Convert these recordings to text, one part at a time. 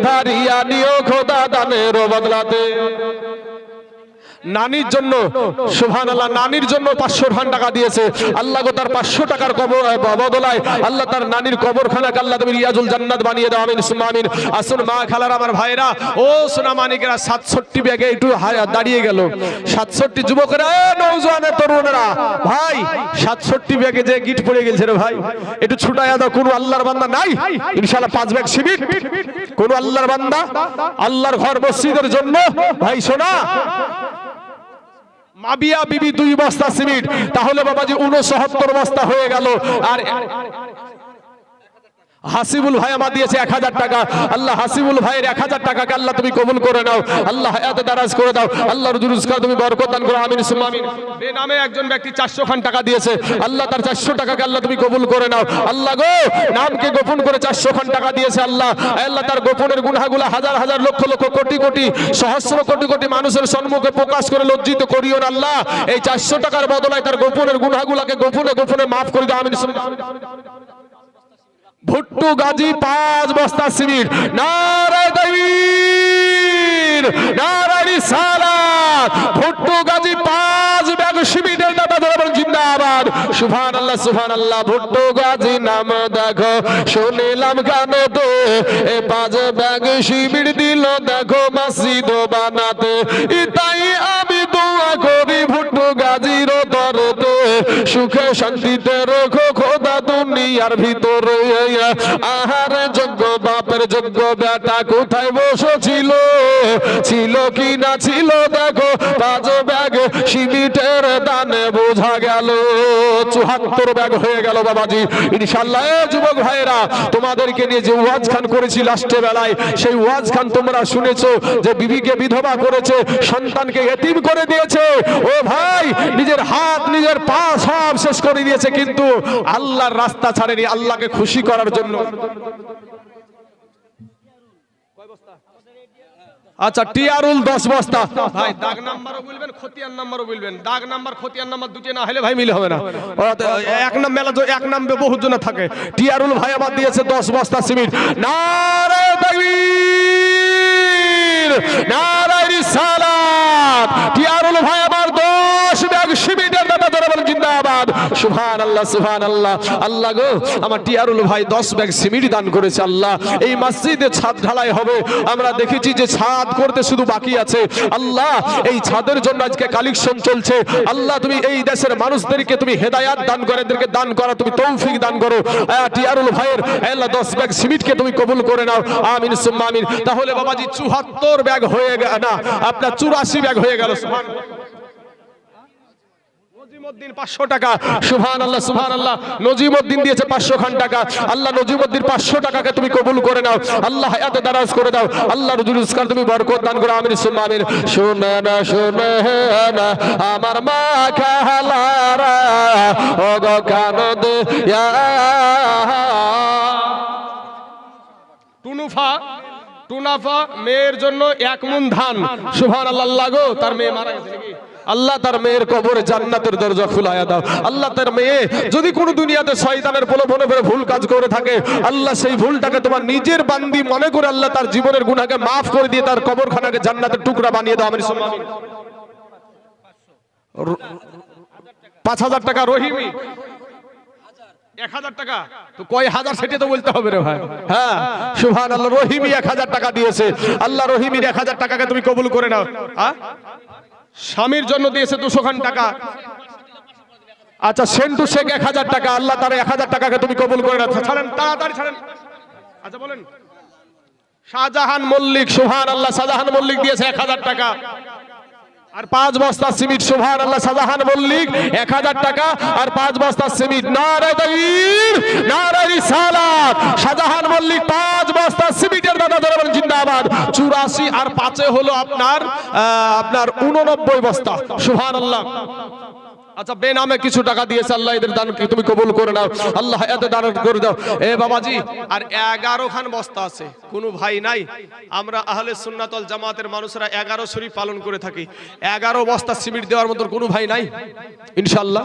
ধারিয়া নিও খোদা দানের বদলাতে। নানির জন্য সুবহানাল্লাহ, নানির জন্য 500 টাকা দিয়েছে আল্লাহ গো, তার 500 টাকার বদলায় আল্লাহ তার নানির কবরখানাকে আল্লাহ তুমি রিয়াজুল জান্নাত বানিয়ে দাও, আমিন সুম্মা আমিন। আসুন মা খালার আমার ভাইরা ও সোনা মানিকেরা, 67 ব্যাগে একটু দাঁড়িয়ে গেল, 67 যুবকেরা, নওজোয়ানের তরুণেরা, ভাই 67 ব্যাগে যে গিট পড়ে গেছে রে ভাই, একটু ছুটায়া দাও। কোন আল্লাহর বান্দা নাই ইনশাআল্লাহ 5 ব্যাগ শিবির, কোন আল্লাহর বান্দা আল্লাহর ঘর মসজিদের জন্য ভাই সোনা মাবিয়া বিবি 2 বস্তা সিমেন্ট, তাহলে বাবাজি 69 বস্তা হয়ে গেল। আর হাসিবুল ভাই আমার দিয়েছে 1000 টাকা, আল্লাহ হাসিবুল ভাইয়ের 1000 টাকাকে আল্লাহ তুমি কবুল করে নাও, আল্লাহ হায়াতে দারাজ করে দাও, আল্লাহর রুজগার তুমি বরকত দান করো, আমিন সুম্মা আমিন। বেনামে একজন ব্যক্তি 400 খান টাকা দিয়েছে, আল্লাহ তার 400 টাকাকে আল্লাহ তুমি কবুল করে নাও, আল্লাহ গো নামকে গোপন করে 400 খান টাকা দিয়েছে, আল্লাহ আল্লাহ তার গোপনের গুনাহগুলো হাজার হাজার লক্ষ লক্ষ কোটি কোটি সহস্র কোটি কোটি মানুষের সম্মুখে প্রকাশ করে লজ্জিত করিও না আল্লাহ, এই 400 টাকার বদলায় তার গোপনের গুনাহগুলোকে গোপনে গোপনে মাফ করে দাও, আমিন সুম্মা আমিন। ভুট্টু গাজী 5 বস্তা সিমেন্ট, নারায়ে তাকবীর, নারায়ে রিসালাত। ভুট্টু গাজী 5 ব্যাগ সিমেন্টের দাতা ধরে জিন্দাবাদ, সুবহানাল্লাহ সুবহানাল্লাহ। ভুট্টু গাজী নাম দেখো শুনিলাম গানেতে, এ 5 ব্যাগ সিমেন্ট দিল দেখো মসজিদ বানাতে, তাই আমি দোয়া করি ভুট্টু গাজীর দরদে, সুখে শান্তিতে রাখো খোদা দুনিয়ার ভিতরে। আহারে যোগ্য বাপের যোগ্য বেটা কোথায় বসেছিল, ছিল কি না ছিল দেখো 5 ব্যাগ সিমেন্টের দানে বোঝা গেল 74 ব্যাগ হয়ে গেল বাবাজি ইনশাআল্লাহ। যুবক ভাইরা তোমাদেরকে নিয়ে যে ওয়াজ খান করেছি লাস্টে বেলায়, সেই ওয়াজ খান তোমরা শুনেছো যে বিবিকে বিধবা করেছে, সন্তানকে এতিম করে দিয়েছে, ও ভাই নিজের হাত নিজের পা সব শেষ করে দিয়েছে, কিন্তু আল্লাহর রাস্তা ছাড়েনি আল্লাহকে খুশি করার জন্য। আচ্ছা টিয়ারুল 10 বস্তা, ভাই দাগ নাম্বারও বলবেন খতিয়ান নাম্বারও বলবেন, দাগ নাম্বার খতিয়ান নাম্বার দুটো না হলে ভাই মিলে হবে না, এক নাম মেলা এক নাম বহুত জন থাকে। টিয়ারুল ভাই আবার দিয়েছে 10 বস্তা সিমেন্ট, নারায়ে তাকবীর, নারায়ে রিসালাত। টিয়ারুল ভাই আবার 10 ব্যাগ সিমেন্টের দাতা ধরে বলেন জিন্দাবাদ, সুবহানাল্লাহ সুবহানাল্লাহ। আল্লাহ গো আমার টিয়ারুল ভাই 10 ব্যাগ সিমেন্ট দান করেছে, আল্লাহ এই মসজিদে ছাদ ঢালাই হবে, আমরা দেখেছি যে ছাদ করতে শুধু বাকি আছে, আল্লাহ এই ছাদের জন্য আজকে কালেকশন চলছে, আল্লাহ তুমি এই দেশের মানুষদেরকে তুমি হেদায়াত দান করে, এদেরকে দান করা তুমি তৌফিক দান করো। টিয়ারুল ভাইয়ের আল্লাহ 10 ব্যাগ সিমেন্টকে তুমি কবুল করে নাও, আমিন সুম্মা আমিন। তাহলে বাবাজি 74 ব্যাগ হয়ে গেল, না আপনার 84 ব্যাগ হয়ে গেল, সুবহানাল্লাহ। নজিমউদ্দিন 500 টাকা, সুবহানাল্লাহ সুবহানাল্লাহ। নজিমউদ্দিন দিয়েছে 500 খান টাকা, আল্লাহ নজিমউদ্দিন 500 টাকাকে তুমি কবুল করে নাও, আল্লাহ হায়াতে দারাজ করে দাও, আল্লাহ রুজগার তুমি বরকত দান করো, আমিন সুম্মা আমিন। শুনে না আমার মা খালারা ও গো কান দে টুনাফা মেয়ের জন্য 1 মুন ধান, সুবহানাল্লাহ। আল্লাহ গো তার মেয়ে মারা গেছে নাকি, আল্লাহ তার মেয়ের কবরে জান্নাতের দরজা খুলায়া দাও, আল্লাহ তার মেয়ে যদি কোনো দুনিয়াতে শয়তানের প্রলোভনে পড়ে ভুল কাজ করে থাকে, আল্লাহ সেই ভুলটাকে তোমার নিজের বান্দি মনে করে আল্লাহ তার জীবনের গুনাহকে maaf করে দিয়ে তার কবরখানাকে জান্নাতের টুকরা বানিয়ে দাও, আমিন সুম্মা আমিন। 5000 টাকা রহিমি, 1000 টাকা তো কয় হাজার সেটা তো বলতে হবে রে ভাই, হ্যাঁ সুবহানাল্লাহ। রহিমি 1000 টাকা দিয়েছে, আল্লাহ রহিমির 1000 টাকাকে তুমি কবুল করে নাও। স্বামীর জন্য দিয়েছে 200 খান টাকা, আচ্ছা সেন্টু শেখ 1000 টাকা, আল্লাহ তার 1000 টাকাকে তুমি কবুল করে নাও, ছাড়েন তাড়াতাড়ি ছাড়েন। আচ্ছা বলেন শাহজাহান মল্লিক, সুবহানাল্লাহ শাহজাহান মল্লিক দিয়েছে 1000 টাকা, আর 5 বস্তা সিমেন্ট, সুবহানাল্লাহ শাহজাহান মল্লিক 1000 টাকা আর 5 বস্তা সিমেন্ট, নারায়ে তাকবীর, নারায়ে রিসালাত। শাহজাহান মল্লিক 5 বস্তা সিমেন্টের দাদা ধরে বলেন জিন্দাবাদ। 84 আর 5 হলো আপনার 89 বস্তা, সুবহানাল্লাহ। আচ্ছা বেনামে কিছু টাকা দিয়েছে, আল্লাহ এদের দান তুমি কবুল করে নাও, আল্লাহ হায়াতে দান করে দাও। এ বাবাজি আর 11 খান বস্তা আছে, কোনো ভাই নাই, আমরা আহলে সুন্নাত ওয়াল জামাতের মানুষরা 11 শরীফ পালন করে থাকি, 11 বস্তা সিমেন্ট দেওয়ার মতো কোনো ভাই নাই ইনশাআল্লাহ।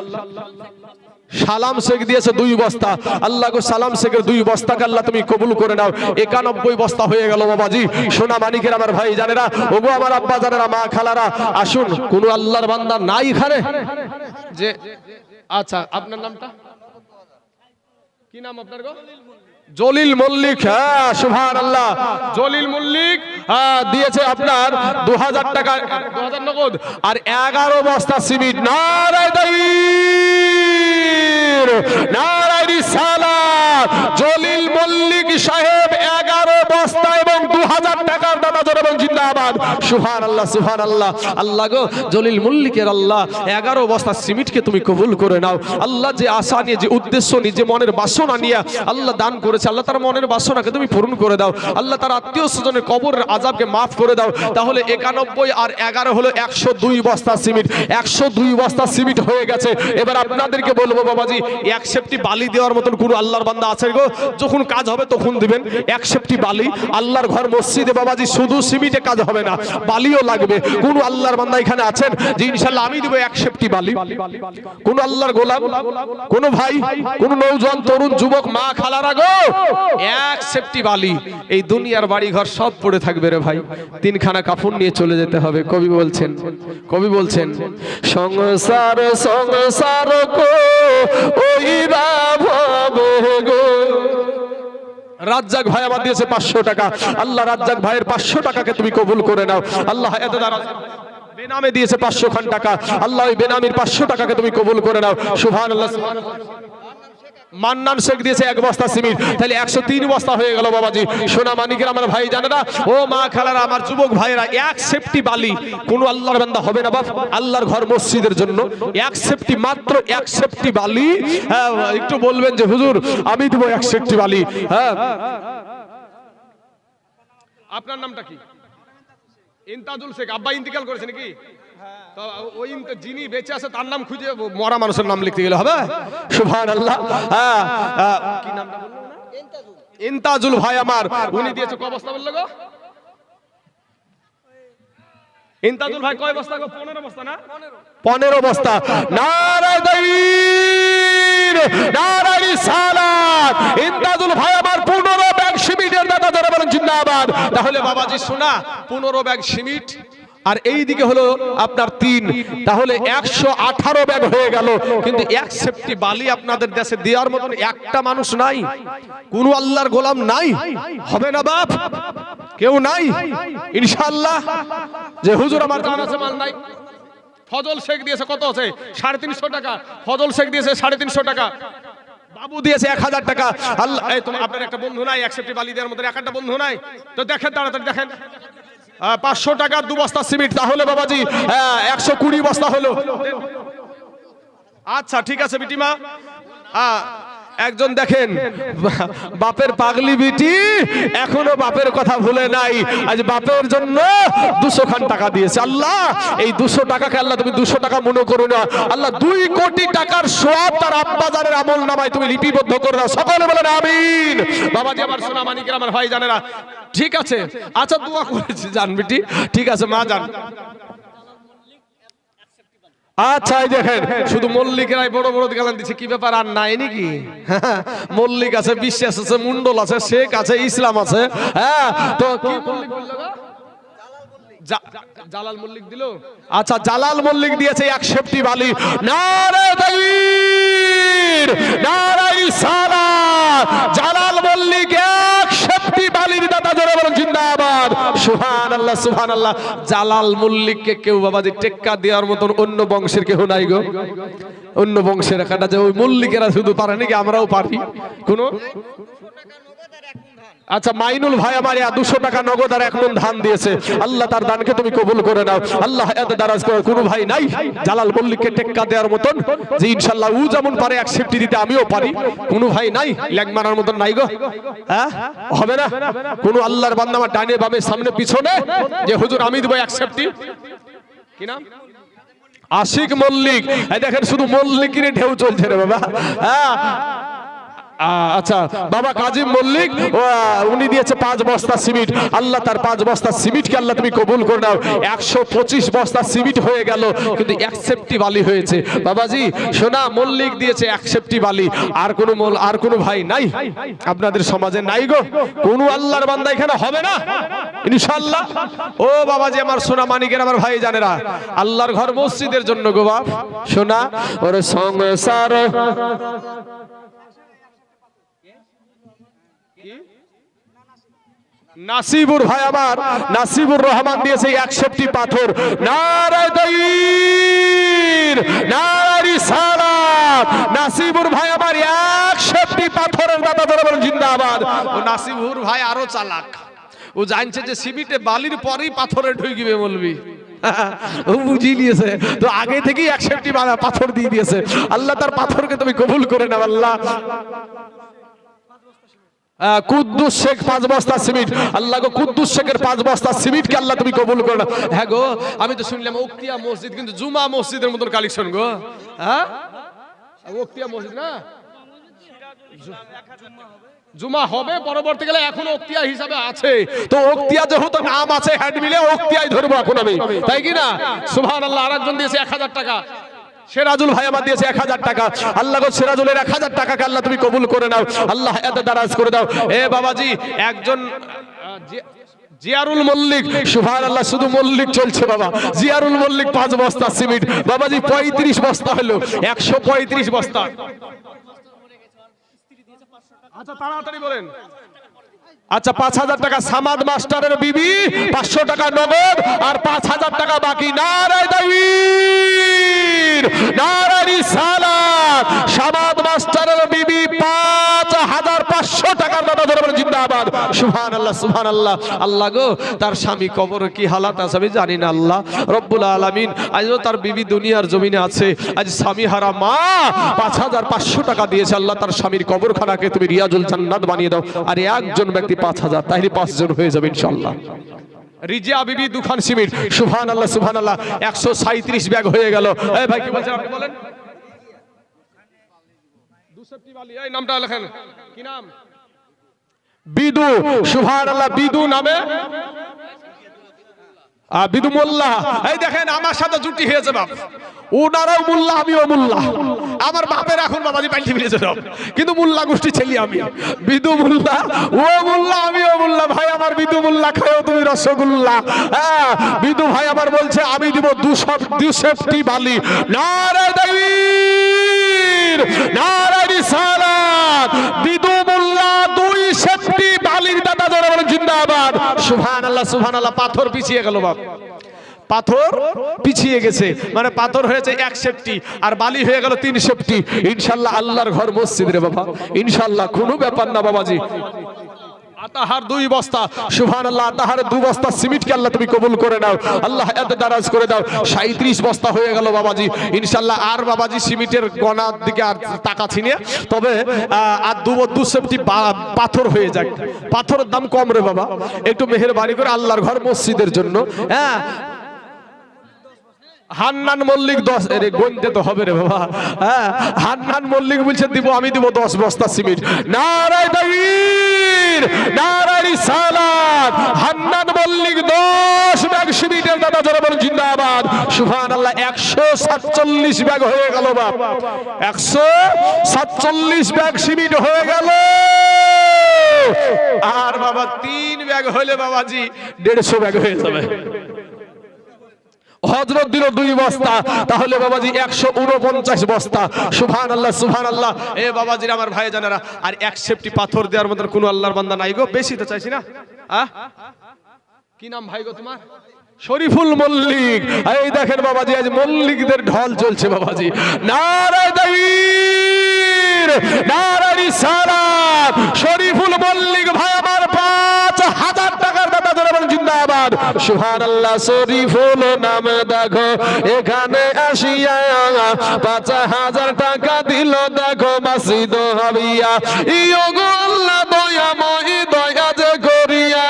সালাম শেখ দিয়েছে 2 বস্তা, আল্লাহ গো সালাম শেখের 2 বস্তাকে আল্লাহ তুমি কবুল করে নাও। 91 বস্তা হয়ে গেল বাবাজি। সোনা মানিকের আমার ভাই জানেরা, ওগো আমার আব্বা জানেরা, মা খালারা, আসুন কোন আল্লাহর বান্দা নাই এখানে যে, আচ্ছা আপনার নামটা কি নাম আপনার গো? জলিল মল্লিক। হ্যাঁ সুবহানাল্লাহ, জলিল মল্লিক দিয়েছে আপনার 2000 টাকা, 2000 নগদ আর 11 বস্তা সিমেন্ট। নারায়ে তাকবীর, নারায়ে রিসালাত। জলিল মল্লিক সাহেব 11 বস্তা এবং 2000 টাকার দাতা জোরে বলুন জিন্দাবাদ। সুবহানাল্লাহ সুবহানাল্লাহ। আল্লাহ গো জলিল মল্লিকের আল্লাহ 11 বস্তা সিমেন্টকে তুমি কবুল করে নাও। আল্লাহ যে আশা নিয়ে, যে উদ্দেশ্য নিয়ে, যে মনের বাসনা নিয়ে আল্লাহ দান করেছে, আল্লাহ তার মনের বাসনাকে তুমি পূরণ করে দাও। আল্লাহ তার আত্মীয় স্বজনের কবরের আযাবকে মাফ করে দাও। তাহলে 91 আর 11 হলো 102 বস্তা সিমেন্ট। 102 বস্তা সিমেন্ট হয়ে গেছে। এবার আপনাদেরকে বলবো বাবাজি, 1 সেফটি বালি দেওয়ার মতন কোন আল্লাহর বান্দা আছে গো? যখন কাজ হবে তখন দিবেন 1 সেফটি বালি। আল্লাহর ঘর মসজিদে বাবাজি শুধু সিমেন্টে কাজ হবে না, বালিও লাগবে। কোন আল্লাহর বান্দা এখানে আছেন যে ইনশাআল্লাহ আমি দেব 1 সেফটি বালি? কোন আল্লাহর গোলাম, কোন ভাই, কোন নওজোয়ান, তরুণ, যুবক, মা খালারা গো, 1 সেফটি বালি। এই দুনিয়ার বাড়ি ঘর সব পড়ে থাকবে রে ভাই, 3খানা কাফন নিয়ে চলে যেতে হবে। কবি বলছেন, কবি বলছেন, সংসার সংসার কো ওইরা ভাবে গো। রাজ্জাক ভাই আমার দিয়েছে 500 টাকা। আল্লাহ রাজ্জাক ভাইয়ের 500 টাকাকে তুমি কবুল করে নাও। আল্লাহ এত দ্বারা বেনামে দিয়েছে 500 খান টাকা। আল্লাহ ওই বেনামির 500 টাকাকে তুমি কবুল করে নাও। সুবহানাল্লাহ। মান্নান শেখ দিয়েছে 1 বস্তা সিমেন্ট। তাহলে 103 বস্তা হয়ে গেল বাবাজি। সোনা মানিকের আমার ভাই জানেরা, ও মা খালারা, আমার যুবক ভাইরা, 1 সেফটি বালি কোন আল্লাহর বান্দা হবে না বাপ? আল্লাহর ঘর মসজিদের জন্য 1 সেফটি, মাত্র 1 সেফটি বালি। হ্যাঁ একটু বলবেন যে হুজুর আমি দেব 1 সেফটি বালি। হ্যাঁ আপনার নামটা কি? ইন্তাজুল শেখ। আব্বা ইন্তিকাল করেছে নাকি? তো ওই যিনি বেঁচে আছে তার নাম খুঁজে মরা মানুষের নাম লিখতে গেলে হবে? সুবহানাল্লাহ। হ্যাঁ কি নামটা বললো না? ইন্তাজুল ভাই আমার, উনি দিয়েছে কয় বস্তা বললো গো? ইন্তাজুল ভাই কয় বস্তা গো? 15 বস্তা না? 15 বস্তা। নারায়ে তাকবীর, নারায়ে রিসালাত। ইন্তাজুল ভাই আমার 15 ব্যাগ সিমেন্টের দাতা যারা বলেন জিন্দাবাদ। তাহলে বাবাজি শোনা, 15 ব্যাগ সিমেন্ট আর এই দিকে হলো আপনার 3, তাহলে 118 ব্যাগ হয়ে গেল। কিন্তু 1 সেফটি বালি আপনাদের দেশে দেওয়ার মতন একটা মানুষ নাই, কোন আল্লাহর গোলাম নাই, হবে না বাপ? কেউ নাই ইনশাআল্লাহ? যে হুজুর আমার জানা আছে মাল নাই। ফজল শেখ দিয়েছে কত আছে? 350 টাকা। ফজল শেখ দিয়েছে 350 টাকা। বাবু দিয়েছে 1000 টাকা। আল্লাহ, এই তোমার আপনার একটা বন্ধু নাই 1 সেফটি বালি দেওয়ার মতন? একটা বন্ধু নাই তো দেখেন, তাড়াতাড়ি দেখেন। 500 টাকার 2 বস্তা সিমেন্ট। তাহলে বাবাজি 120 বস্তা হলো। আচ্ছা ঠিক আছে বিটিমা। একজন দেখেন বাপের পাগলি বিটি এখনো বাপের কথা ভুলে নাই। আজ বাপের জন্য 200 খান টাকা দিয়েছে। আল্লাহ এই 200 টাকাকে আল্লাহ তুমি 200 টাকা মনে করো না। আল্লাহ 2 কোটি টাকার সওয়াব তার আব্বা জানের আমল নামায় তুমি লিপিবদ্ধ করে দাও। সকলে বলেন আমিন। বাবাজি আমার সোনা মানিকের আমার ভাই জানেরা, ঠিক আছে? আচ্ছা দোয়া করেছি জান বিটি, ঠিক আছে মা জান। আচ্ছা এই দেখেন শুধু মল্লিকেরাই বড় বড় গালান দিচ্ছে, কি ব্যাপার আর নাই নাকি? মল্লিক আছে, বিশ্বাস আছে, মুন্ডল আছে, শেখ আছে, ইসলাম আছে। হ্যাঁ তো কি মল্লিক বললো গো? জালাল মল্লিক দিল। আচ্ছা জালাল মল্লিক দিয়েছে 1 সেফটি বালি। নারায়ে তাকবীর, নারায়ে রিসালাত। জালাল মল্লিক 1 সেফটি বালির দাতা জোরে বলেন জিন্দাবাদ। সুবহানাল্লাহ সুবহানাল্লাহ। জালাল মল্লিককে কেউ বাবাজি টেক্কা দেওয়ার মতন অন্য বংশের কেউ নাই গো। অন্য বংশের একটা যে ওই মল্লিকেরা শুধু পারে নাকি? আমরাও পারি। কোন আচ্ছা মাইনুল ভাই আমার 200 টাকা নগদ আর 1 মণ ধান দিয়েছে। আল্লাহ তার দানকে তুমি কবুল করে নাও। আল্লাহ এত দারাজ করে। কোন ভাই নাই জালাল মল্লিককে টেক্কা দেওয়ার মতন যে ইনশাআল্লাহ ও যেমন পারে 1 সেফটি দিতে আমিও পারি? কোন ভাই নাই লেগ মারার মতন নাই গো? হ্যাঁ হবে না? কোন আল্লাহর বান্দা আমার ডানে বামে সামনে পিছনে যে হুজুর আমি দেব 1 সেফটি? কি নাম? আশিক মল্লিক। এই দেখেন শুধু মল্লিকেরই ঢেউ চলছে রে বাবা। হ্যাঁ আচ্ছা বাবা কাজী মল্লিক উনি দিয়েছে 5 বস্তা সিমেন্ট। আল্লাহ তার 5 বস্তা সিমেন্টকে আল্লাহ তুমি কবুল করে নাও। 125 বস্তা সিমেন্ট হয়ে গেল, কিন্তু 1 সেফটি বালি হয়েছে। বাবাজি সোনা মল্লিক দিয়েছে 1 সেফটি বালি। আর কোনো ভাই নাই আপনাদের সমাজে? নাই গো, কোন আল্লাহর বান্দা এখানে হবে না ইনশাআল্লাহ? ও বাবাজি আমার সোনা মানিকের আমার ভাই জানেরা, আল্লাহর ঘর মসজিদের জন্য গো বাপ সোনা ওরে সংসার নাসিবুর ভাই আমার নাসিবুর রহমান দিয়েছে 1 সেফটি পাথর। নারায়ে তাকবীর, নারায়ে রিসালাত। নাসিবুর ভাই আমার 1 সেফটি পাথরের দাতা ধরে বলেন জিন্দাবাদ। ও নাসিবুর ভাই আরো চালাক, ও জানছে যে সিমেন্টে বালির পরেই পাথরে ঢুকবে বলবি, ও বুঝিয়ে নিয়েছে তো আগে থেকেই 1 সেফটি পাথর দিয়ে দিয়েছে। আল্লাহ তার পাথরকে তুমি কবুল করে নাও আল্লাহ। কুদ্দুস শেখ 5 বস্তা সিমেন্ট। আল্লাহ গো কুদ্দুস শেখের 5 বস্তা সিমেন্টকে আল্লাহ তুমি কবুল করে নাও। হ্যাঁ গো আমি তো শুনলাম উক্তিয়া মসজিদ কিন্তু জুমা মসজিদের মতন কালেকশন গো। হ্যাঁ উক্তিয়া মসজিদ না, জুমা হবে পরবর্তীকালে, এখন উক্তিয়া হিসাবে আছে তো উক্তিয়া যেহেতু নাম আছে হ্যান্ড মিলে উক্তিয়াই ধরবো এখন আমি, তাই কি না? সুবহানাল্লাহ। আরেকজন দিয়েছে 1000 টাকা, সেরাজুল ভাই আমার দিয়েছে 1000 টাকা। আল্লাহ গো সেরাজুলের 1000 টাকাকে আল্লাহ তুমি কবুল করে নাও আল্লাহ, এত দারাজ করে দাও। এ বাবাজি একজন জিয়ারুল মল্লিক, সুবহানাল্লাহ শুধু মল্লিক চলছে বাবা। জিয়ারুল মল্লিক 5 বস্তা সিমেন্ট। বাবাজি 35 বস্তা হলো, 135 বস্তা। আচ্ছা তাড়াতাড়ি বলেন। আচ্ছা 5000 টাকা সামাদ মাস্টারের বিবি, 500 টাকা নগদ আর 5000 টাকা বাকি। নারায়ে তাকবীর, নারায়ে রিসালাত। সামাদ মাস্টারের বিবি 5500 টাকার দাদা ধরে বলেন জিন্দাবাদ। সুবহানাল্লাহ সুবহানাল্লাহ। আল্লাহ গো তার স্বামী কবরে কি হালাত আছে আমি জানি না আল্লাহ রব্বুল আলামিন। আজও তার বিবি দুনিয়ার জমিনে আছে, আজ স্বামী হারা মা 5500 টাকা দিয়েছে। আল্লাহ তার স্বামীর কবরখানাকে তুমি রিয়াজুল জান্নাত বানিয়ে দাও। আর একজন ব্যক্তি 5000, তাহলে 5 জন হয়ে যাবে ইনশাআল্লাহ। রিজিয়া বিবি দুখান সিমেন্ট। সুবহানাল্লাহ সুবহানাল্লাহ। 137 ব্যাগ হয়ে গেল। এই ভাই কি বলছেন আপনি বলেন? 2 সেফটি বালি। এই নামটা লেখেন, কি নাম? বিদু। সুবহানাল্লাহ। বিদু নামে বিদু মোল্লা। এই দেখেন আমার সাথে জুটি হয়েছে বাপ, ওনারাও মোল্লা আমিও মোল্লা। আমার বাপের এখন বাবাজি পাল্টি ফিরেছে সব, কিন্তু মোল্লা গোষ্ঠী ছেলে আমি। বিদু মোল্লা, ও মোল্লা আমিও মোল্লা। ভাই আমার বিদু মোল্লা খাও তুমি রসগোল্লা। হ্যাঁ বিদু ভাই আমার বলছে আমি দিব 2 সেফটি বালি। নারায়ে তাকবীর, নারায়ে রিসালাত। বিদু মোল্লা 2 সেফটি বালির দাদা ধরে বলেন জিন্দাবাদ। সুবহানাল্লাহ সুবহানাল্লাহ। পাথর পিছিয়ে গেল বাপ, পাথর পিছিয়ে গেছে, মানে পাথর হয়েছে 1 সেফটি আর বালি হয়ে গেল 3 সেফটি। ইনশাআল্লাহ আল্লাহর ঘর মসজিদ রে বাবা, ইনশাআল্লাহ কোনো ব্যাপার না বাবাজি। আতাহার 2 বস্তা। সুবহানাল্লাহ। আতাহার 2 বস্তা সিমেন্টকে আল্লাহ তুমি কবুল করে নাও আল্লাহ, এত দারাজ করে দাও। 37 বস্তা হয়ে গেল বাবাজি ইনশাআল্লাহ। আর বাবাজি সিমেন্টের গনার দিকে আর তাকাচ্ছি না, তবে আর 2 সেফটি পাথর হয়ে যায়। পাথরের দাম কম রে বাবা, একটু মেহেরবানি করে আল্লাহর ঘর মসজিদের জন্য। হ্যাঁ হান্নান মল্লিক 10, এর গণতে তো হবে রে বাবা। হ্যাঁ হান্নান মল্লিক বলছে দিব, আমি দিব 10 বস্তা সিমেন্ট। নারায়ে তাকবীর, নারায়ে রিসালাত। হান্নান মল্লিক 10 ব্যাগ সিমেন্টের দাদা জোরে বলেন জিন্দাবাদ। সুবহানাল্লাহ। 147 ব্যাগ হয়ে গেল বাপ, 147 ব্যাগ সিমেন্ট হয়ে গেল। আর বাবা 3 ব্যাগ হলে বাবাজি 150 ব্যাগ হয়ে যাবে। হযরত দিল 2 বস্তা, তাহলে বাবাজি 149 বস্তা। সুবহানাল্লাহ সুবহানাল্লাহ। এ বাবাজির আমার ভাই জানেরা, আর 1 সেফটি পাথর দেওয়ার মতো কোনো আল্লাহর বান্দা নাই গো। বেশি তো চাইছি না। কি নাম ভাই গো তোমার? শরীফুল মল্লিক। এই দেখেন বাবাজি আজ মল্লিকদের ঢল চলছে বাবাজি। নারায়ে তাকবীর, নারায়ে রিসালাত। শরীফুল মল্লিক ভাই আমার 5000 টাকার দাদা ধরে বলেন জিন্দাবাদ। সুবহানাল্লাহ। শরীফুল নাম দেখো এখানে আসিয়া 5000 টাকা দিল দেখো মাসিদ হাবিয়া। ইয়োগো আল্লাহ দয়াময় দয়া যে করিয়া,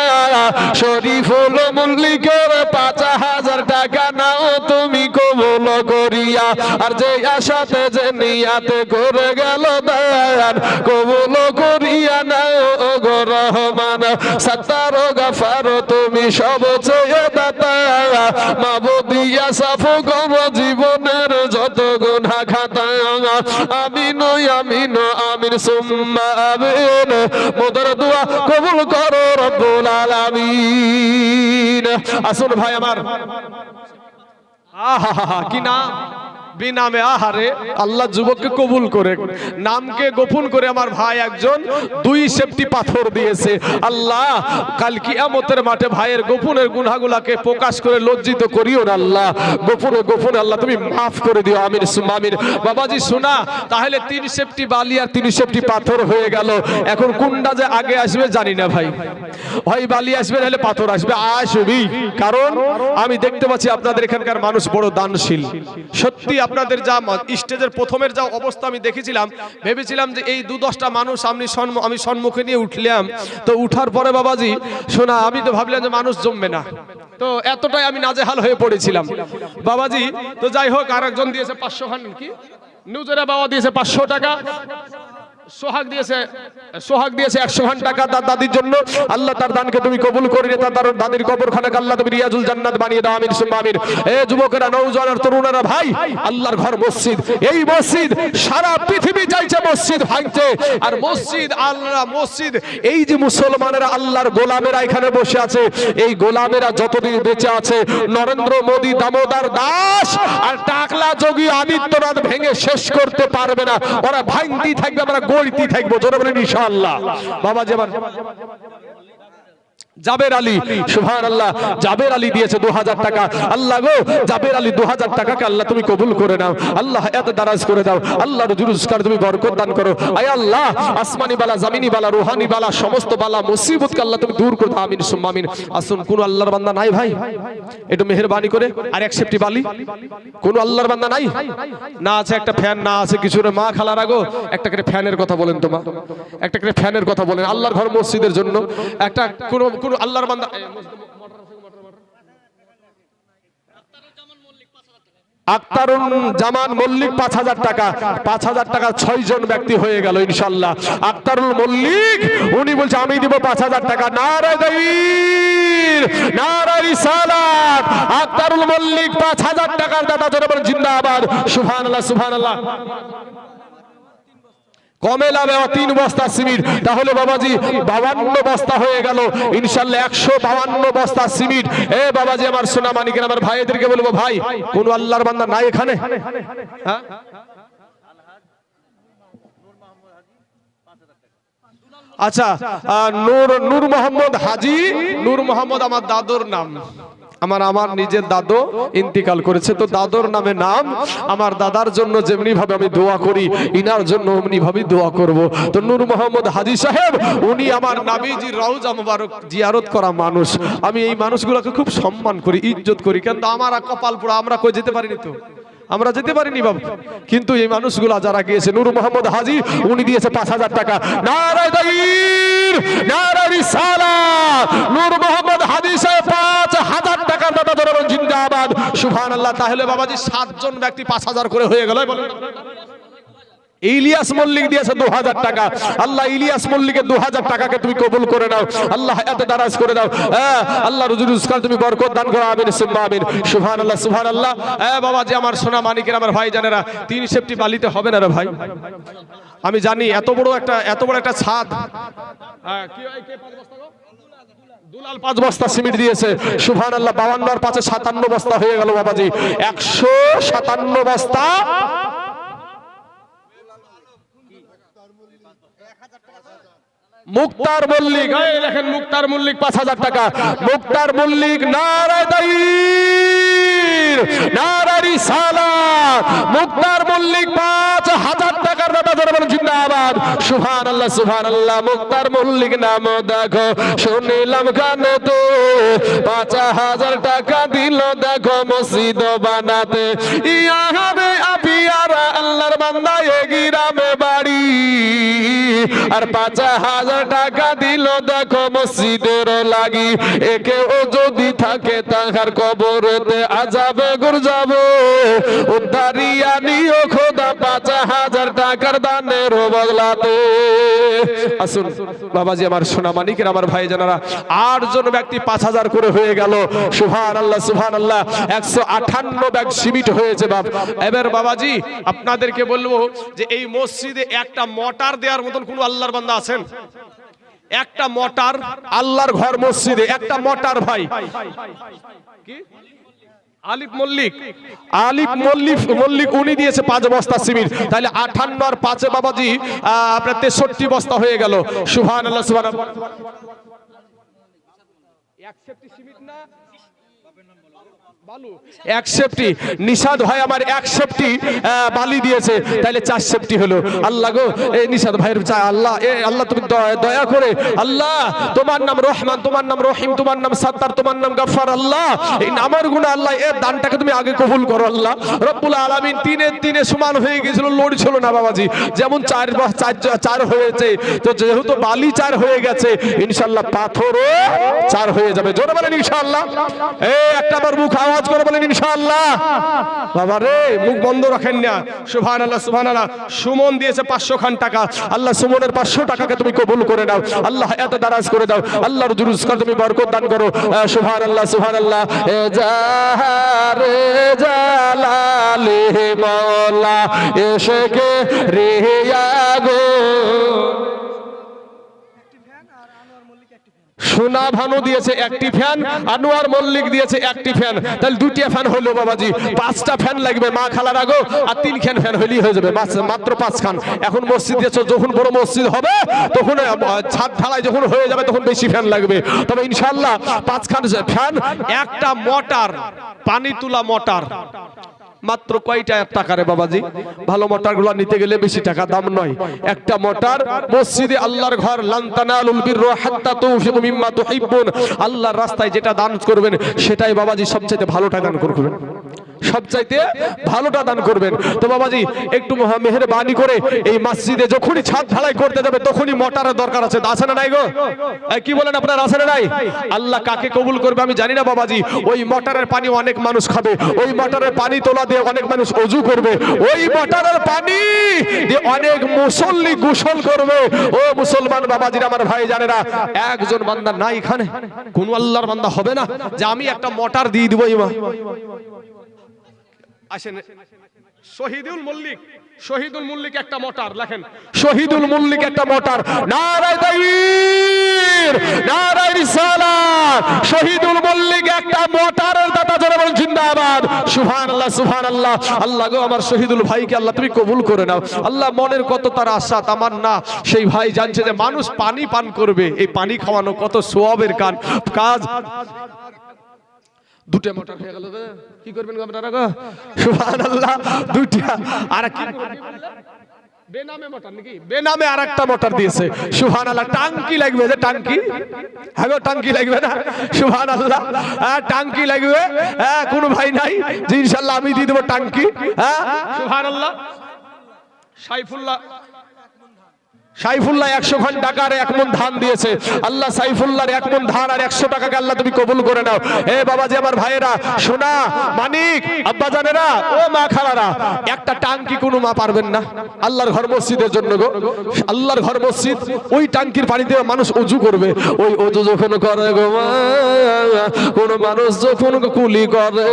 শরীফুল মল্লিকের 5000 টাকা নাও তুমি কবুল করিয়া। দিয়া আর যে আশাতে যে নিয়াতে করে গেল দান কবুল করিয়া নাও গো রহমান সত্তার গাফার তুমি সব চেয়ে দাতা মাবুদিয়া সাফ করো জীবনের যত গুনাহ খাতা আমিন আমিন আমিন সুম্মা আমিন মোদের দোয়া কবুল করো রব্বুল আলামিন। আসুন ভাই আমার আহা কি নাম বিনামে আহারে আল্লাহ যুবককে কবুল করে নামকে গোপন করে আমার ভাই একজন 2 সেফটি পাথর দিয়েছে। আল্লাহ কাল কিয়ামতের মাঠে ভাইয়ের গোপনের গুনাহগুলোকে প্রকাশ করে লজ্জিত করিও না আল্লাহ, গোপনে গোপনে আল্লাহ তুমি মাফ করে দিও আমিন সুম্মা আমিন। বাবাজি শোনা তাহলে 3 সেফটি বালি আর 3 সেফটি পাথর হয়ে গেল। এখন কোনটা যে আগে আসবে জানি না ভাই, হয় বালি আসবে নাহলে পাথর আসবে, আসবেই। কারণ আমি দেখতে পাচ্ছি আপনাদের এখানকার মানুষ বড় দানশীল। সত্যি আপনাদের যা স্টেজের প্রথমের যা অবস্থা আমি দেখেছিলাম, ভেবেছিলাম যে এই 2-10টা মানুষ আমি সম্মুখে নিয়ে উঠলাম, তো উঠার পরে বাবাজি শোনা আমি তো ভাবলাম যে মানুষ জমবে না, তো এতটাই আমি নাজেহাল হয়ে পড়েছিলাম বাবাজি। তো যাই হোক আর একজন দিয়েছে 500 খান কি নিউজেরা বাবা দিয়েছে 500 টাকা, সোহাগ দিয়েছে 100 খান টাকা তার দাদির জন্য। আল্লাহ তার দানকে তুমি কবুল করে নিয়ে তার দাদির কবরখানাকে আল্লাহ তুমি রিয়াজুল জান্নাত বানিয়ে দাও আমিন সুম্মা আমিন। এ যুবকেরা নওজোয়ান আর তরুণেরা ভাই, আল্লাহর ঘর মসজিদ, এই মসজিদ সারা পৃথিবী চাইছে মসজিদ ভাঙছে, আর মসজিদ আল্লাহ মসজিদ এই যে মুসলমানেরা আল্লাহর গোলামেরা এখানে বসে আছে, এই গোলামেরা যতদিন বেঁচে আছে নরেন্দ্র মোদী, দামোদর দাস আর টাকলা যোগী আদিত্যনাথ ভেঙে শেষ করতে পারবে না, ওরা ভাঙতেই থাকবে, আমরা গড়তেই থাকবো। জোরে বলেন ইনশাআল্লাহ। বাবা যেমন জাবের আলী সুবহানাল্লাহ, জাবের আলী দিয়েছে 2000 টাকা। আল্লাহ গো জাবের আলী 2000 টাকাকে আল্লাহ তুমি কবুল করে নাও, আল্লাহ এত দারাজ করে দাও, আল্লাহর জুরুজকার তুমি বরকত দান করো। আয় আল্লাহ আসমানি বালা জামিনি বালা রুহানি বালা সমস্ত বালা মুসিবতকে আল্লাহ তুমি দূর করে দাও আমিন সুম্মা আমিন। আসুন কোন আল্লাহর বান্দা নাই ভাই একটু মেহেরবানি করে আর 1 সেফটি বালি, কোন আল্লাহর বান্দা নাই? না আছে একটা ফ্যান, না আছে কিছু না। মা খালার আগো একটা করে ফ্যানের কথা বলেন, তো মা একটা করে ফ্যানের কথা বলেন আল্লাহর ঘর মসজিদের জন্য। একটা কোন আল্লাহর বান্দা আক্তারুল জামান মল্লিক 5000 টাকা, 5000 টাকা 6 জন ব্যক্তি হয়ে গেল ইনশাআল্লাহ। আক্তারুল মল্লিক উনি বলছে আমি দিব 5000 টাকা। নারে তাকবীর, নারে রিসালাত। আক্তারুল মল্লিক 5000 টাকার দাতা জোরে বলেন জিন্দাবাদ। সুবহানাল্লাহ সুবহানাল্লাহ। কমে লাভে 3 বস্তা সিমেন্ট, তাহলে বাবাজি 52 বস্তা হয়ে গেল ইনশাআল্লাহ। 152 বস্তা সিমেন্ট। এ বাবাজি আমার সোনা মানিকের আমার ভাইদেরকে বলবো ভাই কোন আল্লাহর বান্দা নাই এখানে? হ্যাঁ আচ্ছা নূর মোহাম্মদ হাজি, নূর মোহাম্মদ আমার দাদুর নাম, আমার নিজের দাদু ইন্তিকাল করেছে, তো দাদুর নামে নাম। আমার দাদার জন্য যেমনি ভাবে আমি দোয়া করি ইনার জন্য অমনি ভাবে দোয়া করব। তো নূর মোহাম্মদ হাজি সাহেব উনি আমার নবীজির রওজা মুবারক জিয়ারত করা মানুষ। আমি এই মানুষগুলোকে খুব সম্মান করি, ইজ্জত করি, কিন্তু আমার কপাল পোড়া আমরা কই যেতে পারিনি, তো আমরা যেতে পারিনি বাবা। কিন্তু এই মানুষগুলা যারা গিয়েছে, নূর মোহাম্মদ হাজি উনি দিয়েছে 5000 টাকা। নারে তাকবীর, নারে রিসালাত। নূর মোহাম্মদ হাজি সাহেব 5000 টাকার দাতা জোরে বলেন জিন্দাবাদ। সুবহানাল্লাহ। তাহলে বাবাজি 7 জন ব্যক্তি 5000 করে হয়ে গেল। ইলিয়াস মল্লিক দিয়েছে 2000 টাকা। আল্লাহ ইলিয়াস মল্লিকের 2000 টাকাকে তুমি কবুল করে নাও, আল্লাহ এত দারাজ করে দাও, আল্লাহ রুজুরুজকার তুমি বরকত দান করো আমিন সুম্মা আমিন। সুবহানাল্লাহ সুবহানাল্লাহ। বাবা যে আমার সোনা মানিকের আমার ভাই জানেরা 3 সেফটি বালিতে হবে না রে ভাই, আমি জানি এত বড় একটা ছাদ। কি হয় কে 5 বস্তা গো? দুলাল 5 বস্তা সিমেন্ট দিয়েছে। সুবহানাল্লাহ। 52 আর 5 57 বস্তা হয়ে গেল বাবাজি। 157 বস্তা। মুক্তার মল্লিক, এই দেখেন মুক্তার মল্লিক 5000 টাকা। মুক্তার মল্লিক নারে তাকবীর, নারে রিসালাত। মুক্তার মল্লিক 5000 টাকার দাতা জোরে বলেন জিন্দাবাদ। সুবহানাল্লাহ সুবহানাল্লাহ। মুক্তার মল্লিক নাম দেখো শুনিলাম কানে তো 5000 টাকা দিল দেখো মসজিদ বানাতে। ইয়া হবে আপিয়ারা আল্লাহর বান্দা এ গ্রামে বাড়ি, আর 5000 টাকা দিল দেখো মসজিদের লাগি। একেও যদি থাকে তাহার কবরেতে আযাবে গুরজাবে। উদ্ধারিয়া নিও খোদা 5000 টাকার দানের বদলাতে। আসুন বাবাজি আমার সোনা মানিকের আমার ভাই জানারা, 8 জন ব্যক্তি 5000 করে হয়ে গেল। সুবহানাল্লাহ সুবহানাল্লাহ, 158 ব্যাগ সিমেন্ট হয়েছে বাপ। এবার বাবাজি আপনাদেরকে বলবো যে এই মসজিদে একটা মোটর দেওয়ার মতন কোন আল্লাহর বান্দা আছেন? একটা মোটর, আল্লাহর ঘর মসজিদে একটা মোটর ভাই কি আলিফ মল্লিক, আলিফ মল্লিক উনি দিয়েছে 5 বস্তা সিমেন্ট। তাহলে 58 আর 5 বাবাজি আপনার 63 বস্তা হয়ে গেল। সুবহানাল্লাহ সুবহানাল্লাহ। এক সেফটি সিমেন্ট না বালু, এক সেফটি নিশাদ ভাই আমার এক সেফটি বালি দিয়েছে, তাহলে 4 সেফটি হলো। আল্লাহ গো এই নিশাদ ভাইয়ের চাই আল্লাহ, আল্লাহ তুমি দয়া করে আল্লাহ, তোমার নাম রহমান, তোমার নাম রহিম, তোমার নাম সাত্তার, তোমার নাম গফফার। আল্লাহ এই নামের গুণে আল্লাহ এর দানটাকে তুমি আগে কবুল করো আল্লাহ রব্বুল আলামিন। তিনে সমান হয়ে গিয়েছিল, লড়ছিল না বাবাজি। যেমন 4 হয়েছে, তো যেহেতু বালি 4 হয়ে গেছে, ইনশাআল্লাহ পাথরও 4 হয়ে যাবে। জোরে বলেন ইনশাআল্লাহ। এই একটা বার মুখ আওয়াজ করে বলেন ইনশাআল্লাহ। বাবা রে মুখ বন্ধ রাখেন না। সুবহানাল্লাহ সুবহানাল্লাহ। সুমন দিয়েছে 500 খান টাকা। আল্লাহ সুমনের 500 টাকাকে তুমি কবুল করে নাও আল্লাহ, এত দারাজ করে দাও আল্লাহর জুরুস করে তুমি বরকত দান করো। সুবহানাল্লাহ সুবহানাল্লাহ। এ জাহারে জালালে মাওলা এশকে রিয়া গো। সোনা ভানু দিয়েছে একটি ফ্যান, আনোয়ার মল্লিক দিয়েছে একটি ফ্যান, তাহলে 2টা ফ্যান হলো বাবাজি। 5টা ফ্যান লাগবে মা খালার আগো, আর 3 খান ফ্যান হলেই হয়ে যাবে, মাত্র 5 খান। এখন মসজিদ দিয়েছে, যখন বড় মসজিদ হবে তখন ছাদ ঢালাই যখন হয়ে যাবে তখন বেশি ফ্যান লাগবে। তবে ইনশাআল্লাহ 5 খান ফ্যান, একটা মোটর পানি তোলা মোটর মাত্র কয়টা টাকা রে বাবাজি? ভালো মোটরগুলো নিতে গেলে বেশি টাকা দাম নয়। একটা মোটর মসজিদে আল্লাহর ঘর, লান তানালুল বিররা হাত্তা তুনফিকু মিম্মা তুহিব্বুন। আল্লাহর রাস্তায় যেটা দান করবেন সেটাই বাবাজি সবচেয়ে ভালোটা দান করবেন, সবচাইতে ভালোটা দান করবেন। তো বাবাজি একটু মেহেরবানি করে এই মসজিদে যখনই ছাদ ঢালাই করতে যাবে তখনই মোটরের দরকার আছে। আছে না নাই গো? কি বলেন আপনারা, আছে না নাই? আল্লাহ কাকে কবুল করবে আমি জানি না বাবাজি। ওই মোটরের পানি অনেক মানুষ খাবে, ওই মোটরের পানি তোলা দিয়ে অনেক মানুষ ওযু করবে, ওই মোটরের পানি দিয়ে অনেক মুসল্লি গোসল করবে। ও মুসলমান বাবাজিরা আমার ভাই জানেরা, একজন বান্দা নাই এখানে, কোন আল্লাহর বান্দা হবে না যে আমি একটা মোটর দিয়ে দিব ইমা। আসেন শহীদুল মল্লিক একটা মোটর লেখেন, শহীদুল মল্লিক একটা মোটর। নারায়ে তাকবীর, নারায়ে রিসালাত। শহীদুল মল্লিক একটা মোটরের দাতা জোরে বলেন জিন্দাবাদ। সুবহানাল্লাহ সুবহানাল্লাহ। আল্লাহ গো আমার শহীদুল ভাইকে আল্লাহ তুমি কবুল করে নাও আল্লাহ। মনের কত তার আশা তামান্না, সেই ভাই জানছে যে মানুষ পানি পান করবে, এই পানি খাওয়ানো কত সওয়াবের কাজ। 2টা মোটর হয়ে গেল, কি করবেন আপনারা গো? সুবহানাল্লাহ। 2টা আর কি বেনামে মোটর নাকি? বেনামে আরেকটা মোটর দিয়েছে। সুবহানাল্লাহ। টাঙ্কি লাগবে, যে টাঙ্কি, হ্যাঁ গো টাঙ্কি লাগবে না? সুবহানাল্লাহ। হ্যাঁ টাঙ্কি লাগবে। হ্যাঁ কোন ভাই নাই যে ইনশাআল্লাহ আমি দিয়ে দেব টাঙ্কি? হ্যাঁ সুবহানাল্লাহ। সাইফুল্লাহ 100 খান টাকার 1 মণ ধান দিয়েছে। আল্লাহ সাইফুল্লাহর 1 মণ ধান আর 100 টাকাকে আল্লাহ তুমি কবুল করে নাও। হে বাবাজি আমার ভাইয়েরা, সোনা মানিক আব্বা জানেরা, ও মা খালারা, একটা টাঙ্কি কোনো মা পারবেন না আল্লাহর ঘর মসজিদের জন্য গো। আল্লাহর ঘর মসজিদ, ওই টাঙ্কির পানিতে মানুষ ওযু করবে। ওই ওযু যখন করে গো মা, কোন মানুষ যখন কুলি করে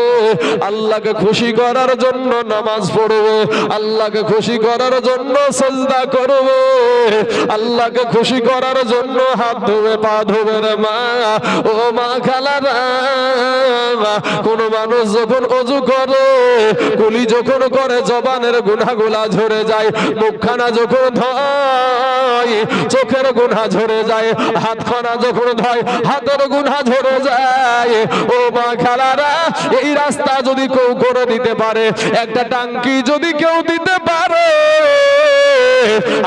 আল্লাহকে খুশি করার জন্য নামাজ পড়বে, আল্লাহকে খুশি করার জন্য সিজদা করবে, আল্লাহকে খুশি করার জন্য হাত ধোবে পা ধোবে রে মা। ও মা খালারা, কোন মানুষ যখন ওযু করে, কুলি যখন করে, জবানের গুনাহগুলা ঝরে যায়, মুখখানা যখন ধয় চোখের গুনাহ ঝরে যায়, হাতখানা যখন ধয় হাতের গুনাহ ঝরে যায়। ও মা খালারা, এই রাস্তা যদি কেউ করে দিতে পারে, একটা টাঙ্কি যদি কেউ দিতে পারে,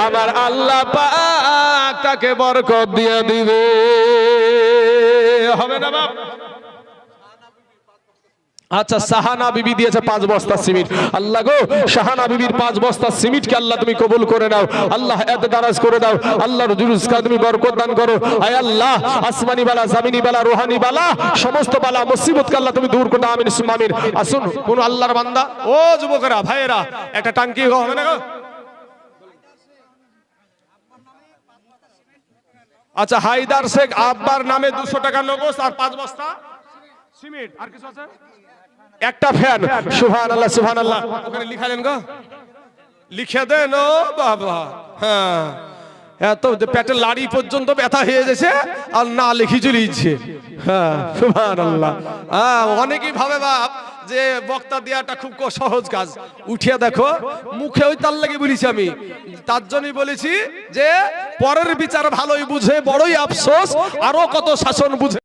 আমার আল্লাহ পাক তাকে বরকত দিয়ে দিবে। হবে না বাপ? আচ্ছা সাহানা বিবি দিয়েছে 5 বস্তা সিমেন্ট। আল্লাহ গো সাহানা বিবির 5 বস্তা সিমেন্টকে আল্লাহ তুমি কবুল করে নাও, আল্লাহ এত দারাজ করে দাও, আল্লাহর রুজকা তুমি বরকত দান করো। আয় আল্লাহ আসমানি বালা জমিনি বালা রুহানি বালা সমস্ত বালা মুসিবতকে আল্লাহ তুমি দূর করে দাও, আমিন সুম্মা আমিন। আসুন কোন আল্লাহর বান্দা ও যুবকেরা ভাইয়েরা একটা টাঙ্কি হবে না গো? আচ্ছা হায়দার শেখ আব্বার নামে 200 টাকা নগদ আর 5 বস্তা সিমেন্ট, আর কিছু আছে? একটা ফ্যান। সুবহানাল্লাহ সুবহানাল্লাহ। ওখানে লিখালেন গো, লিখে দেন। ও বাবা হ্যাঁ, এত পেটের লাড়ি পর্যন্ত ব্যথা হয়ে গেছে আর না লিখি চলিয়েছে। হ্যাঁ সুবহানাল্লাহ। অনেকেই ভাবে বাপ যে বক্তা দেওয়াটা খুব সহজ কাজ, উঠিয়ে দেখো মুখে ওই তার লাগে বলেছি আমি, তার জন্যই বলেছি যে পরের বিচার ভালোই বুঝে বড়ই আফসোস, আরো কত শাসন বুঝে